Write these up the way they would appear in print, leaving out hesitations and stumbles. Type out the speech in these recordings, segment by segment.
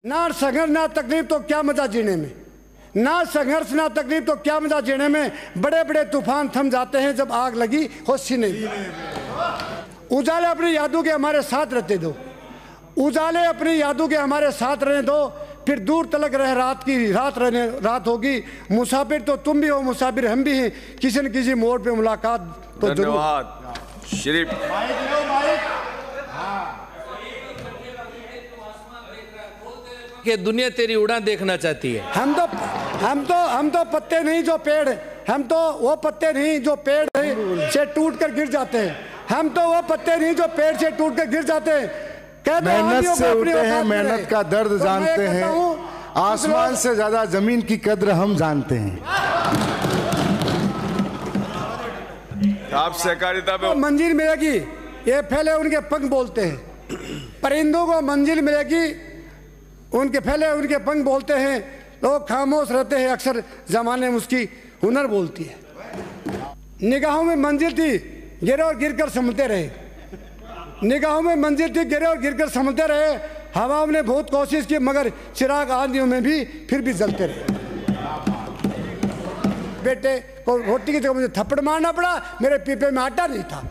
ना संघर्ष ना तकलीफ तो क्या मजा जीने में, ना संघर्ष ना तकलीफ तो क्या मजा जीने में। बड़े बड़े तूफान थम जाते हैं जब आग लगी हो सीने में। उजाले अपनी यादों के हमारे साथ रहते दो, उजाले अपनी यादों के हमारे साथ रहने दो, फिर दूर तलक रह रात की रात होगी। मुसाफिर तो तुम भी हो, मुसाफिर हम भी हैं, किसी न किसी मोड़ पे मुलाकात तो जरूर। धन्यवाद श्री कि दुनिया तेरी उड़ान देखना चाहती है। हम तो पत्ते नहीं जो पेड़, हम तो वो पत्ते नहीं जो पेड़ से टूट कर गिर जाते हैं, हम तो वो पत्ते नहीं जो पेड़ से टूट कर गिर जाते हैं। मेहनत से उठे हैं, मेहनत का दर्द जानते हैं, आसमान से ज्यादा जमीन की कद्र हम जानते हैं। आप सहकारिता में मंजिल मिलेगी, ये फैले उनके पंख बोलते हैं। परिंदों को मंजिल मिलेगी, उनके फैले उनके पंख बोलते हैं। लोग खामोश रहते हैं, अक्सर जमाने में उसकी हुनर बोलती है। निगाहों में मंजिल थी, गिरे और गिरकर संभलते रहे। निगाहों में मंजिल थी, गिरे और गिरकर संभलते रहे। हवाओं ने बहुत कोशिश की मगर चिराग आंधियों में भी फिर भी जलते रहे। बेटे को रोटी की जगह मुझे थप्पड़ मारना पड़ा, मेरे पीपे में आटा नहीं था।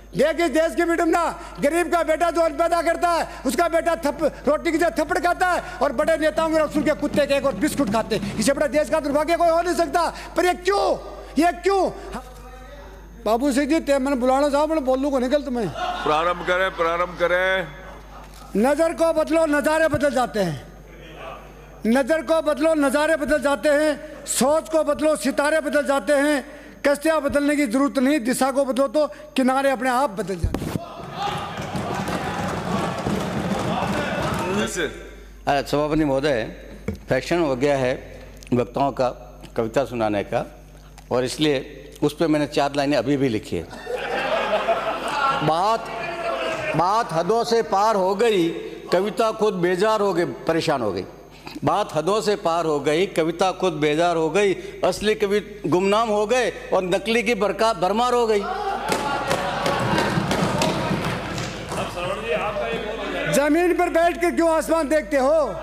देख इस देश की विडंबना, गरीब का बेटा जो पैदा करता है उसका बेटा रोटी की जगह थप्पड़ खाता है, और बड़े नेताओं के रसूल के कुत्ते के एक और बिस्कुट खाते हैं। इससे बड़ा देश का दुर्भाग्य कोई हो नहीं सकता। पर ये क्यों बाबू सिंह जी मैंने बुलाना चाहो, मैं बोलूँ को निकल तुम्हें। प्रारंभ करें। नजर को बदलो नजारे बदल जाते हैं, नजर को बदलो नजारे बदल जाते हैं, सोच को बदलो सितारे बदल जाते हैं। कश्तियां बदलने की जरूरत नहीं, दिशा को बदलो तो किनारे अपने आप बदल जाते हैं। सभापति महोदय, फैशन हो गया है वक्ताओं का कविता सुनाने का, और इसलिए उस पर मैंने 4 लाइनें अभी भी लिखी है। बात हदों से पार हो गई, कविता खुद बेजार हो गई, परेशान हो गई। बात हदों से पार हो गई, कविता खुद बेजार हो गई, असली कवि गुमनाम हो गए और नकली की भरमार हो गई। जमीन पर बैठ के क्यों आसमान देखते हो,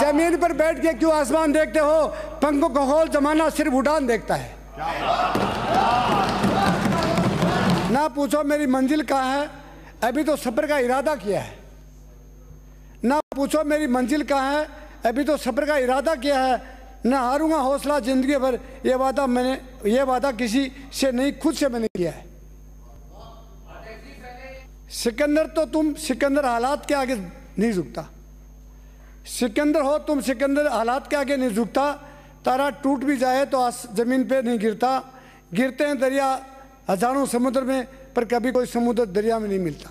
जमीन पर बैठ के क्यों आसमान देखते हो। पंखों को खोल, जमाना सिर्फ उड़ान देखता है। ना पूछो मेरी मंजिल कहाँ है, अभी तो सफर का इरादा किया है। ना पूछो मेरी मंजिल कहाँ है, अभी तो सफर का इरादा किया है। ना हारूंगा हौसला जिंदगी भर, ये वादा किसी से नहीं खुद से मैंने किया है। सिकंदर तो तुम सिकंदर हालात के आगे नहीं झुकता, सिकंदर हो तुम सिकंदर हालात के आगे नहीं झुकता। तारा टूट भी जाए तो जमीन पे नहीं गिरता। गिरते हैं दरिया हजारों समुद्र में, पर कभी कोई समुद्र दरिया में नहीं मिलता।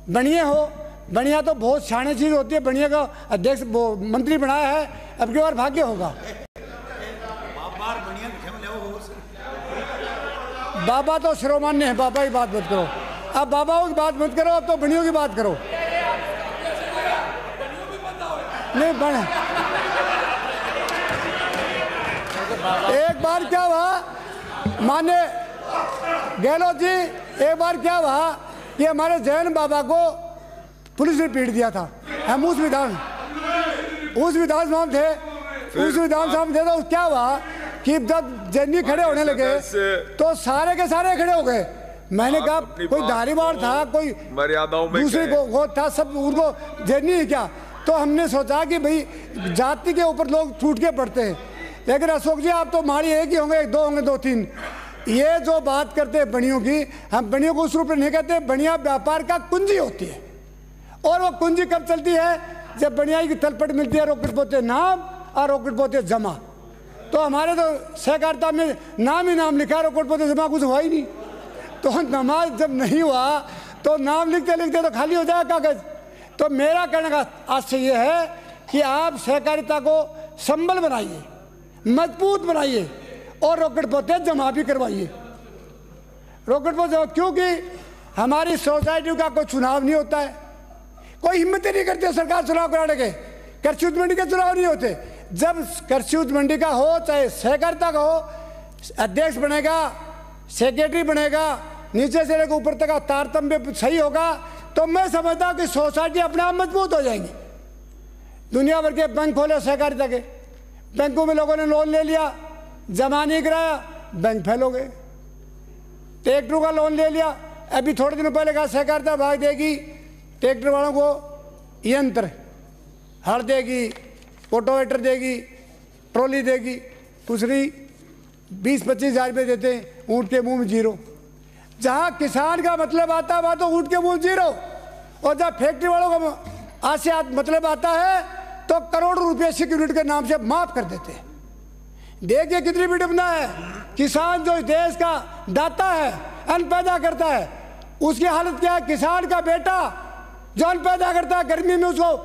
बनिया हो, बनिया तो बहुत शाने चीज होती है। बनिया का अध्यक्ष मंत्री बनाया है, अब की बार भाग्य होगा। बाबा तो शिरोमान्य है, बाबा की बात मत करो। अब बाबाओं की बात मत करो, अब तो बनियों की बात करो। नहीं बने, एक बार क्या हुआ माने गहलोत जी, एक बार क्या हुआ कि हमारे जैन बाबा को पुलिस ने पीट दिया था। हम उस विधानसभा में थे, तो क्या हुआ कि जब जैनी खड़े होने लगे तो सारे के सारे खड़े हो गए। मैंने कहा कोई धारीवाल था, कोई मर्यादाओं में दूसरे को था, सब उनको जैनी है क्या। तो हमने सोचा कि भाई जाति के ऊपर लोग टूट के पड़ते हैं, लेकिन अशोक जी आप तो माड़ी एक ही होंगे, 2 होंगे, 2 3। ये जो बात करते हैं बनियों की, हम बनियों को उस रूप में नहीं कहते। बनिया व्यापार का कुंजी होती है, और वो कुंजी कब चलती है, जब बनियाई की तलपट मिलती है। रोकट पोते नाम और रोकट पोते जमा। तो हमारे तो सहकारिता में नाम ही नाम लिखा है, रोकट पोते जमा कुछ हुआ ही नहीं। तो नमाज जब नहीं हुआ तो नाम लिखते लिखते तो खाली हो जाए कागज। तो मेरा कहने का आशय ये है कि आप सहकारिता को संबल बनाइए, मजबूत बनाइए, और रोकट पोते जमा भी करवाइए। रोकट पोते, क्योंकि हमारी सोसाइटी का कोई चुनाव नहीं होता है, कोई हिम्मत नहीं करती सरकार चुनाव कराने के। कृषि उत्पादन मंडी के चुनाव नहीं होते। जब कृषि उत्पादन मंडी का हो, चाहे सहकारिता का हो, अध्यक्ष बनेगा, सेक्रेटरी बनेगा, नीचे से लेकर ऊपर तक का तारतम्य सही होगा, तो मैं समझता हूँ कि सोसाइटी अपने आप मजबूत हो जाएंगी। दुनिया भर के बैंक खोले सहकारिता के, बैंकों में लोगों ने लोन ले लिया, जमा नहीं कराया, बैंक फेल हो गए। ट्रैक्टरों का लोन ले लिया, अभी थोड़े दिनों पहले कहा सहकारिता भाग देगी ट्रैक्टर वालों को यंत्र, हल देगी, रोटावेटर देगी, ट्रॉली देगी, दूसरी 20-25 हज़ार रुपये देते हैं, ऊँट के मुंह में जीरो। जहाँ किसान का मतलब आता है वहाँ तो ऊँट के मुंह में जीरो, और जहाँ फैक्ट्री वालों का आज से मतलब आता है तो करोड़ों रुपये सिक्योरिटी के नाम से माफ कर देते हैं। देखिए कितनी विडंबना है। किसान जो इस देश का दाता है, अन्न पैदा करता है, उसकी हालत क्या है? किसान का बेटा जो अन्न पैदा करता है, गर्मी में उसको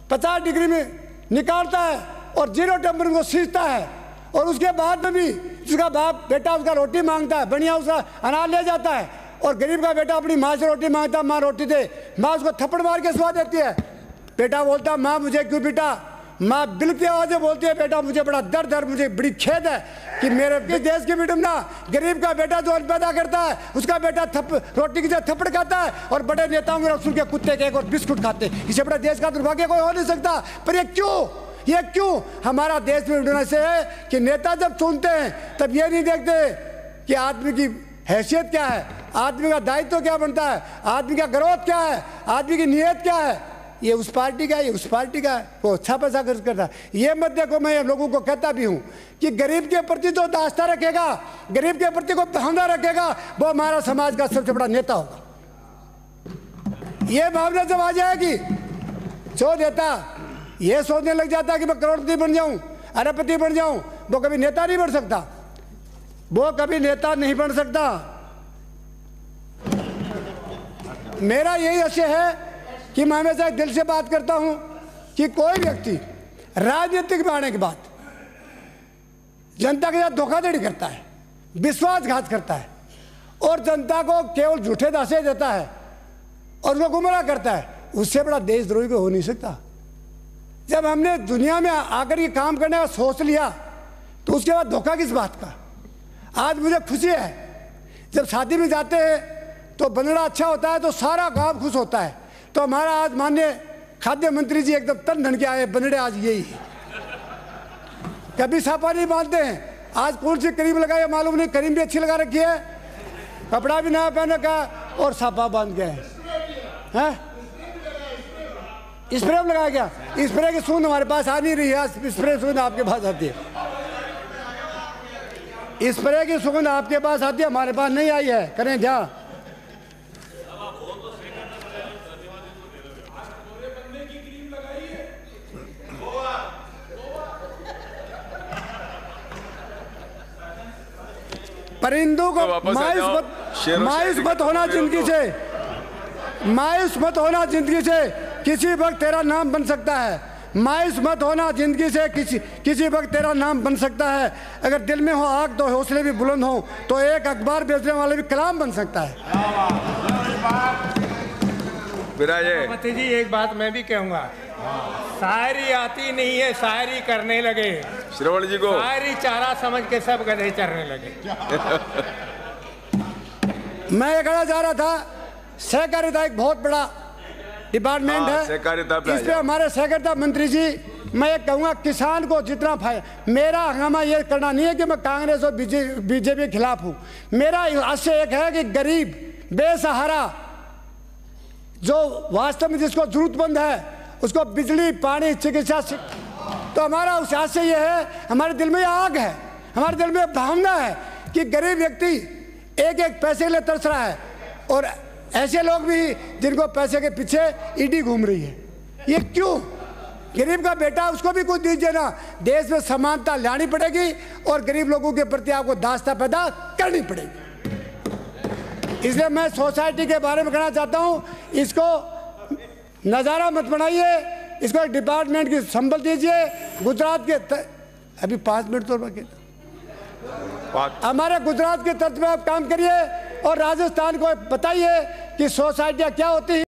50 डिग्री में निकालता है और 0 टेम्परेचर को सींचता है, और उसके बाद में भी जिसका बाप बेटा उसका रोटी मांगता है, बढ़िया उसका अनाज ले जाता है, और गरीब का बेटा अपनी माँ से रोटी मांगता है, माँ रोटी दे, माँ उसको थप्पड़ मार के सुला देती है। बेटा बोलता है माँ मुझे क्यों पीटा, माँ बिलती आवाज़ से बोलती है बेटा मुझे बड़ा दर्द है, मुझे बड़ी खेद है कि मेरे देश की विडंबना। गरीब का बेटा जो अन्न पैदा करता है, उसका बेटा रोटी की जगह थप्पड़ खाता है, और बड़े नेताओं के रसूल के कुत्ते केक और बिस्कुट खाते हैं। इससे बड़ा देश का दुर्भाग्य कोई हो नहीं सकता। पर ये क्यों हमारा देश में विडंबना से है कि नेता जब चुनते हैं तब ये नहीं देखते कि आदमी की हैसियत क्या है, आदमी का दायित्व क्या बनता है, आदमी का ग्रोथ क्या है, आदमी की नीयत क्या है। ये उस पार्टी का है, ये उस पार्टी का है, वो अच्छा पैसा खर्च करता है। ये मत देखो, मैं लोगों को कहता भी हूँ कि गरीब के प्रति जो दास्ता रखेगा, गरीब के प्रति को भावना रखेगा, वो हमारा समाज का सबसे बड़ा नेता होगा। ये भावना जब आ जाएगी, जो नेता ये सोचने लग जाता है कि मैं करोड़पति बन जाऊं, अरबपति बन जाऊं, वो कभी नेता नहीं बन सकता, वो कभी नेता नहीं बन सकता। मेरा यही आशय है कि मैं हमेशा दिल से बात करता हूं कि कोई व्यक्ति राजनीतिक में आने के बाद जनता के साथ धोखाधड़ी करता है, विश्वासघात करता है, और जनता को केवल झूठे दासे देता है और उसको गुमराह करता है, उससे बड़ा देशद्रोही को हो नहीं सकता। जब हमने दुनिया में आकर के काम करने का सोच लिया तो उसके बाद धोखा किस बात का। आज मुझे खुशी है, जब शादी में जाते हैं तो बनड़ा अच्छा होता है तो सारा गांव खुश होता है। तो हमारा आज माननीय खाद्य मंत्री जी एकदम तन धन के आए, बनड़े आज यही कभी सापा नहीं बांधते हैं। आज कौन सी क्रीम लगाई मालूम नहीं, क्रीम भी अच्छी लगा रखी है, कपड़ा भी नया पहने का, और सापा बांध गए हैं। स्प्रे में लगाया गया, स्प्रे की सूंद हमारे पास आ नहीं रही है, स्प्रे सूंद आपके पास आती है, स्प्रे की सुगंध आपके पास आती है, हमारे पास नहीं आई है, करें क्या। परिंदों को मायूस मत होना जिंदगी से, मायूस मत होना जिंदगी से, किसी वक्त तेरा नाम बन सकता है। मायूस मत होना जिंदगी से, किसी वक्त तेरा नाम बन सकता है। अगर दिल में हो आग तो हौसले भी बुलंद हो, तो एक अखबार बेचने वाले भी कलाम बन सकता है। सभापति जी एक बात मैं भी कहूँगा, शायरी आती नहीं है, शायरी करने लगे श्रवण जी को, शायरी चारा समझ के सब गधे चरने लगे। मैं ये कहना चाह रहा था, सहकारिता एक बहुत बड़ा डिपार्टमेंट है, इस पे हमारे सहकारिता मंत्री जी, मैं ये कहूँगा किसान को जितना फायदा, मेरा हंगामा ये करना नहीं है कि मैं कांग्रेस और बीजेपी के खिलाफ हूँ। मेरा आशय एक है कि गरीब बेसहारा जो वास्तव में जिसको जरूरतमंद है उसको बिजली, पानी, चिकित्सा, तो हमारा उस आशय ये है, हमारे दिल में आग है, हमारे दिल में भावना है कि गरीब व्यक्ति एक एक पैसे के लिए तरस रहा है, और ऐसे लोग भी जिनको पैसे के पीछे ईडी घूम रही है। ये क्यों? गरीब का बेटा उसको भी कुछ दीजिए ना। देश में समानता लानी पड़ेगी और गरीब लोगों के प्रति आपको दास्ता पैदा करनी पड़ेगी। इसलिए मैं सोसाइटी के बारे में कहना चाहता हूँ, इसको नज़ारा मत बनाइए, इसको एक डिपार्टमेंट की संभल दीजिए। गुजरात के अभी 5 मिनट तो बाकी, हमारे गुजरात के तर्ज पे आप काम करिए और राजस्थान को बताइए कि सोसाइटियाँ क्या होती हैं।